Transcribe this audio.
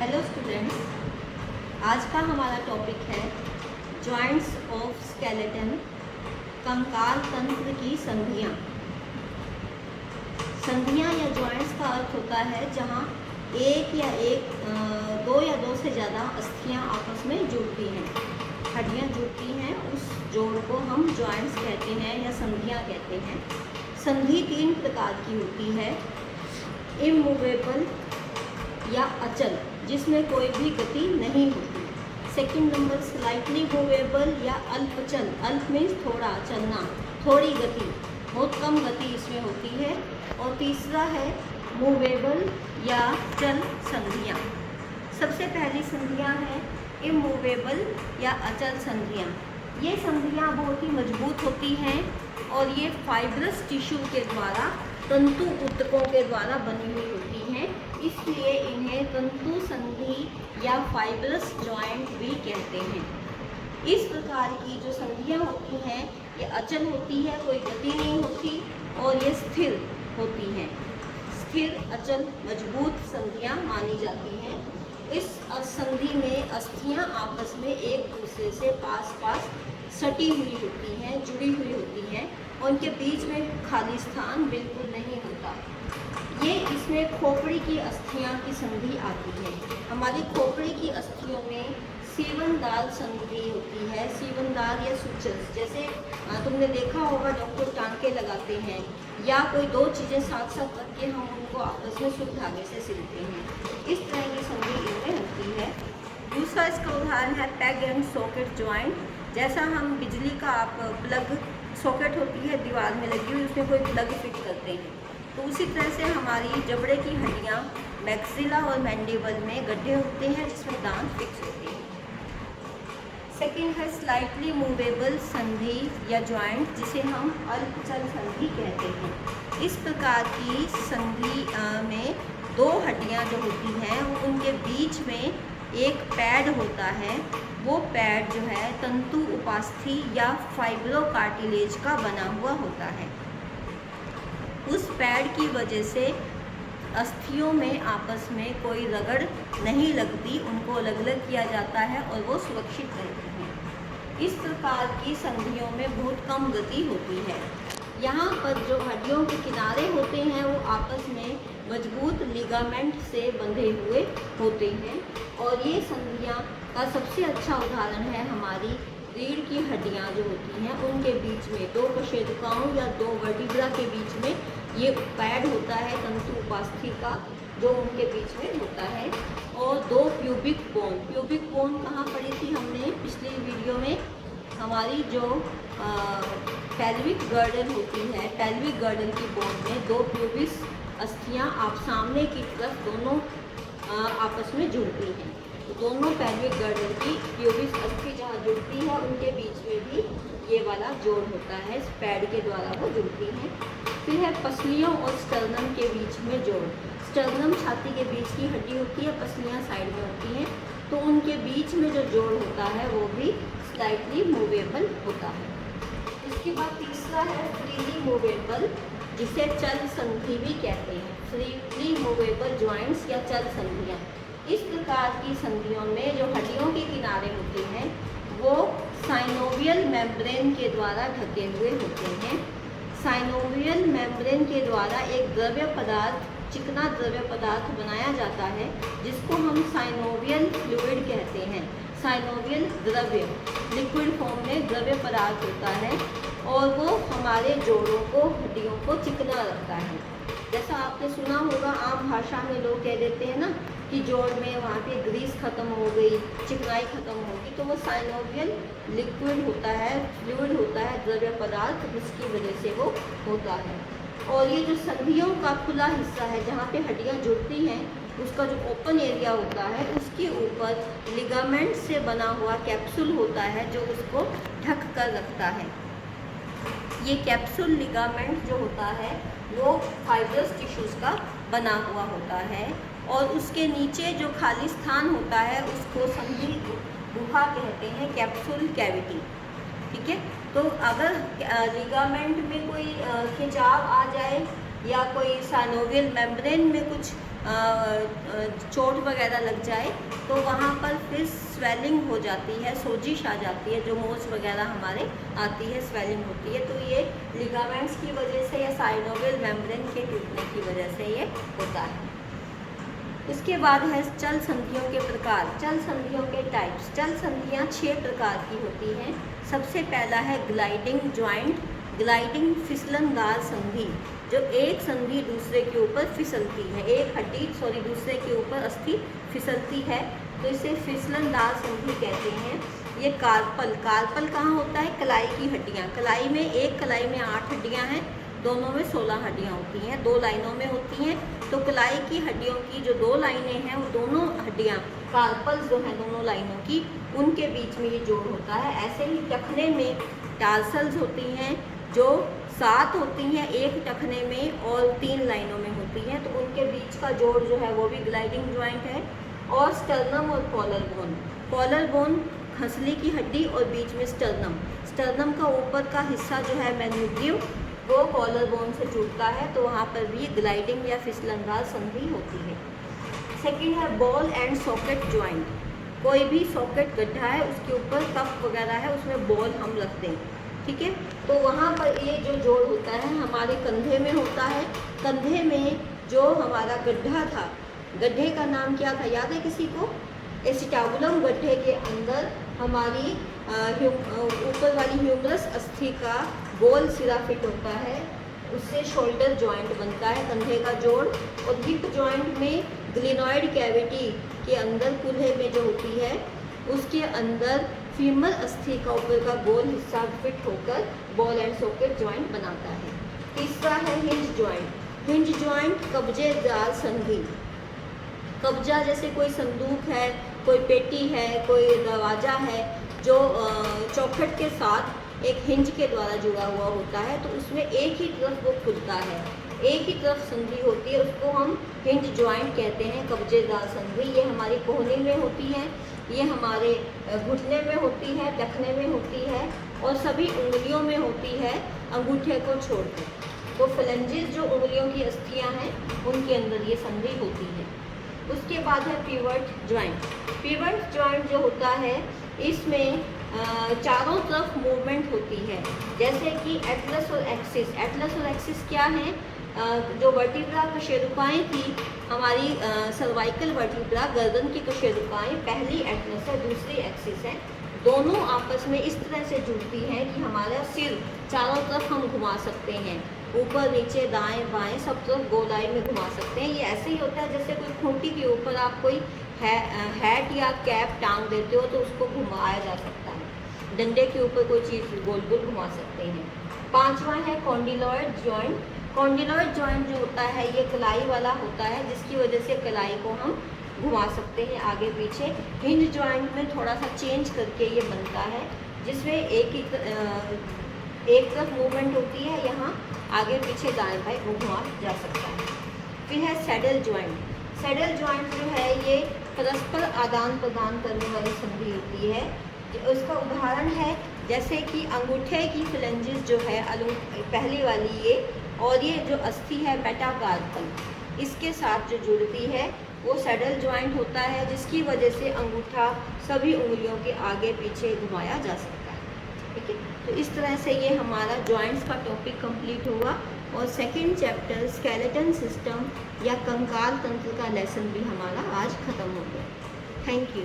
Hello students, आज का हमारा टॉपिक है जॉइंट्स ऑफ स्केलेटन, कंकाल तंत्र की संधियाँ। संधियाँ या जॉइंट्स का अर्थ होता है जहाँ दो या दो से ज़्यादा अस्थियाँ आपस में जुड़ती हैं, हड्डियाँ जुड़ती हैं, उस जोड़ को हम जॉइंट्स कहते हैं या संधियाँ कहते हैं। संधि तीन प्रकार की होती है, इमूवेबल या अचल, जिसमें कोई भी गति नहीं होती। सेकंड नंबर स्लाइटली मूवेबल या अल्पचल, अल्प मीन्स थोड़ा चलना, थोड़ी गति, बहुत कम गति इसमें होती है। और तीसरा है मूवेबल या चल संधियाँ। सबसे पहली संधियाँ हैं इमूवेबल या अचल संधियाँ। ये संधियाँ बहुत ही मजबूत होती हैं और ये फाइब्रस टिश्यू के द्वारा, तंतु ऊतकों के द्वारा बनी हुई होती हैं, इसलिए इन्हें तंतु संधि या फाइब्रस जॉइंट भी कहते हैं। इस प्रकार की जो संधियाँ होती हैं ये अचल होती है, कोई गति नहीं होती, और ये स्थिर होती हैं। स्थिर, अचल, मजबूत संधियाँ मानी जाती हैं। इस संधि में अस्थियाँ आपस में एक दूसरे से पास पास सटी हुई होती हैं, जुड़ी हुई होती हैं, और उनके बीच में खाली स्थान बिल्कुल नहीं होता। ये इसमें खोपड़ी की अस्थियाँ की संधि आती है। हमारी खोपड़ी की अस्थियों में सीवनदार संधि होती है, सीवनदार या सुचस, जैसे तुमने देखा होगा डॉक्टर टांके लगाते हैं, या कोई दो चीज़ें साथ साथ रख के हम उनको आपस में सुई धागे से सिलते हैं, इस तरह की संधि इनमें होती है। दूसरा इसका उदाहरण है पैग एंड सॉकेट जॉइंट। जैसा हम बिजली का आप प्लग, सॉकेट होती है दीवार में लगी हुई, उसमें कोई प्लग फिट करते हैं, तो उसी तरह से हमारी जबड़े की हड्डियाँ मैक्सिला और मैंडिबल में गड्ढे होते हैं जिसमें दांत फिक्स होते हैं। सेकेंड है स्लाइटली मूवेबल संधि या जॉइंट, जिसे हम अल्पचल संधि कहते हैं। इस प्रकार की संधि में दो हड्डियाँ जो होती हैं उनके बीच में एक पैड होता है। वो पैड जो है तंतु उपास्थि या फाइब्रोकार्टिलेज का बना हुआ होता है। उस पैड की वजह से अस्थियों में आपस में कोई रगड़ नहीं लगती, उनको अलग अलग किया जाता है और वो सुरक्षित रहती हैं। इस प्रकार की संधियों में बहुत कम गति होती है। यहाँ पर जो हड्डियों के किनारे होते हैं वो आपस में मजबूत लिगामेंट से बंधे हुए होते हैं, और ये संधियाँ का सबसे अच्छा उदाहरण है हमारी रीढ़ की हड्डियाँ जो होती हैं, उनके बीच में दो कशेरुकाओं या दो वर्टिब्रा के बीच में ये पैड होता है तंतु उपास्थि का, जो उनके बीच में होता है। और दो प्यूबिक बोन, प्यूबिक बोन कहाँ पढ़ी थी हमने पिछली वीडियो में, हमारी जो पेल्विक गर्डल होती है, पेल्विक गर्डल की बोन में दो प्यूबिस अस्थियाँ आप सामने की तरफ दोनों आपस में जुड़ती हैं। तो दोनों पेल्विक गर्डल की प्यूबिस अस्थि जहाँ जुड़ती है उनके बीच में भी ये वाला जोड़ होता है, इस पैड के द्वारा वो जुड़ती हैं। फिर है पसलियों और स्टर्नम के बीच में जोड़। स्टर्नम छाती के बीच की हड्डी होती है, पसलियाँ साइड में होती हैं, तो उनके बीच में जो जोड़ होता है वो भी स्लाइटली मूवेबल होता है। इसके बाद तीसरा है फ्रीली मूवेबल, जिसे चल संधि भी कहते हैं। फ्रीली मूवेबल जॉइंट्स या चल संधियाँ। इस प्रकार की संधियों में जो हड्डियों के किनारे होते हैं वो साइनोवियल मेम्ब्रेन के द्वारा ढके हुए होते हैं। साइनोवियल मेम्ब्रेन के द्वारा एक द्रव्य पदार्थ, चिकना द्रव्य पदार्थ बनाया जाता है, जिसको हम साइनोवियल फ्लूइड कहते हैं। साइनोवियल द्रव्य, लिक्विड फॉर्म में द्रव्य पदार्थ होता है, और वो हमारे जोड़ों को, हड्डियों को चिकना रखता है। जैसा आपने सुना होगा, आम भाषा में लोग कह देते हैं ना कि जोड़ में वहाँ पे ग्रीस खत्म हो गई, चिकनाई खत्म होगी, तो वो साइनोवियल लिक्विड होता है, फ्लूइड होता है, द्रव्य पदार्थ, जिसकी वजह से वो होता है। और ये जो संधियों का खुला हिस्सा है जहाँ पे हड्डियाँ जुड़ती हैं, उसका जो ओपन एरिया होता है उसके ऊपर लिगामेंट से बना हुआ कैप्सूल होता है जो उसको ढक कर रखता है। ये कैप्सूल लिगामेंट जो होता है वो फाइब्रस टिश्यूज़ का बना हुआ होता है, और उसके नीचे जो खाली स्थान होता है उसको संधि गुहा कहते हैं, कैप्सूल कैविटी। ठीक है, तो अगर लिगामेंट में कोई खिंचाव आ जाए या कोई साइनोवियल मेम्ब्रेन में कुछ चोट वगैरह लग जाए तो वहाँ पर फिर स्वेलिंग हो जाती है, सोजिश आ जाती है, जो मोच वगैरह हमारे आती है, स्वेलिंग होती है। तो ये लिगामेंट्स की वजह से या साइनोवियल मेम्ब्रेन के टूटने की वजह से ये होता है। इसके बाद है चल संधियों के प्रकार, चल संधियों के टाइप्स। चल संधियाँ 6 प्रकार की होती हैं। सबसे पहला है ग्लाइडिंग ज्वाइंट। ग्लाइडिंग फिसलनदार संधि, जो एक संधि दूसरे के ऊपर फिसलती है, एक हड्डी दूसरे के ऊपर अस्थि फिसलती है, तो इसे फिसलनदार संधि कहते हैं। ये कार्पल, कार्पल कहाँ होता है? कलाई की हड्डियाँ, कलाई में एक कलाई में 8 हड्डियाँ हैं, दोनों में 16 हड्डियाँ होती हैं, 2 लाइनों में होती हैं। तो कलाई की हड्डियों की जो 2 लाइनें हैं, वो दोनों हड्डियाँ कार्पल्स जो हैं दोनों लाइनों की, उनके बीच में ये जोड़ होता है। ऐसे ही टखने में टार्सल्स होती हैं जो 7 होती हैं एक टखने में और 3 लाइनों में होती हैं, तो उनके बीच का जोड़ जो है वो भी ग्लाइडिंग ज्वाइंट है। और स्टर्नम और कॉलर बोन, कॉलर बोन खसली की हड्डी और बीच में स्टर्नम, स्टर्नम का ऊपर का हिस्सा जो है मैन्यूब्रियम, वो कॉलर बोन से जुड़ता है, तो वहाँ पर भी ग्लाइडिंग या फिसलनदार संधि होती है। सेकंड है बॉल एंड सॉकेट ज्वाइंट। कोई भी सॉकेट गड्ढा है, उसके ऊपर कप वगैरह है, उसमें बॉल हम रख दें, ठीक है, तो वहाँ पर ये जो जोड़ होता है हमारे कंधे में होता है। कंधे में जो हमारा गड्ढा था, गड्ढे का नाम क्या था, याद है किसी को? एसिटाबुलम। गड्ढे के अंदर हमारी ऊपर वाली ह्यूमरस अस्थि का गोल सिरा फिट होता है, उससे शोल्डर जॉइंट बनता है, कंधे का जोड़। और हिप जॉइंट में ग्लिनॉइड कैविटी के अंदर कूल्हे में जो होती है, उसके अंदर फीमर अस्थि का ऊपर का गोल हिस्सा फिट होकर बॉल एंड सॉकेट जॉइंट बनाता है। तीसरा है हिंज जॉइंट। हिंज जॉइंट कब्जेदार संधि। कब्जा जैसे कोई संदूक है, कोई पेटी है, कोई दरवाज़ा है, जो चौखट के साथ एक हिंज के द्वारा जुड़ा हुआ होता है, तो उसमें एक ही तरफ वो खुलता है, एक ही तरफ संधि होती है, उसको हम हिंज जॉइंट कहते हैं, कब्जेदार संधि। ये हमारी कोहनी में होती है, ये हमारे घुटने में होती है, टखने में होती है और सभी उंगलियों में होती है, अंगूठे को छोड़कर। तो फ्लेंजेस जो उंगलियों की अस्थियां हैं, उनके अंदर ये संधि होती है। उसके बाद है पिवट जॉइंट। पिवट जॉइंट जो होता है, इसमें चारों तरफ मूवमेंट होती है, जैसे कि एटलस और एक्सिस। एटलस और एक्सिस क्या है? जो वर्टिब्रा कशेरुकाएँ थी हमारी, सर्वाइकल वर्टिब्रा, गर्दन की कशेरुकाएँ, पहली एटलस है, दूसरी एक्सिस है, दोनों आपस में इस तरह से जुड़ती हैं कि हमारा सिर चारों तरफ हम घुमा सकते हैं, ऊपर नीचे दाएं बाएं सब तरफ गोलाई में घुमा सकते हैं। ये ऐसे ही होता है जैसे कोई खूंटी के ऊपर आप कोई हैट या कैप टांग देते हो, तो उसको घुमाया जा सकता है। डंडे के ऊपर कोई चीज़ गोल गोल घुमा सकते हैं। 5वां है कॉन्डिलॉइड जॉइंट। कॉन्डिलॉइड जॉइंट जो होता है, ये कलाई वाला होता है, जिसकी वजह से कलाई को हम घुमा सकते हैं आगे पीछे। हिंज जॉइंट में थोड़ा सा चेंज करके ये बनता है, जिसमें एक तरफ मूवमेंट होती है, यहाँ आगे पीछे दाएं बाएं घुमा जा सकता है। फिर है सैडल जॉइंट। सैडल जॉइंट जो है, ये परस्पर आदान प्रदान करने वाली संधि होती है। उसका उदाहरण है जैसे कि अंगूठे की फ्लेंजेस जो है, पहली वाली ये, और ये जो अस्थि है मेटाकार्पल, इसके साथ जो जुड़ती है वो सैडल जॉइंट होता है, जिसकी वजह से अंगूठा सभी उंगलियों के आगे पीछे घुमाया जा सकता है, ठीक है। तो इस तरह से ये हमारा जॉइंट्स का टॉपिक कंप्लीट हुआ और सेकंड चैप्टर स्केलेटन सिस्टम या कंकाल तंत्र का लेसन भी हमारा आज ख़त्म हो गया। Thank you.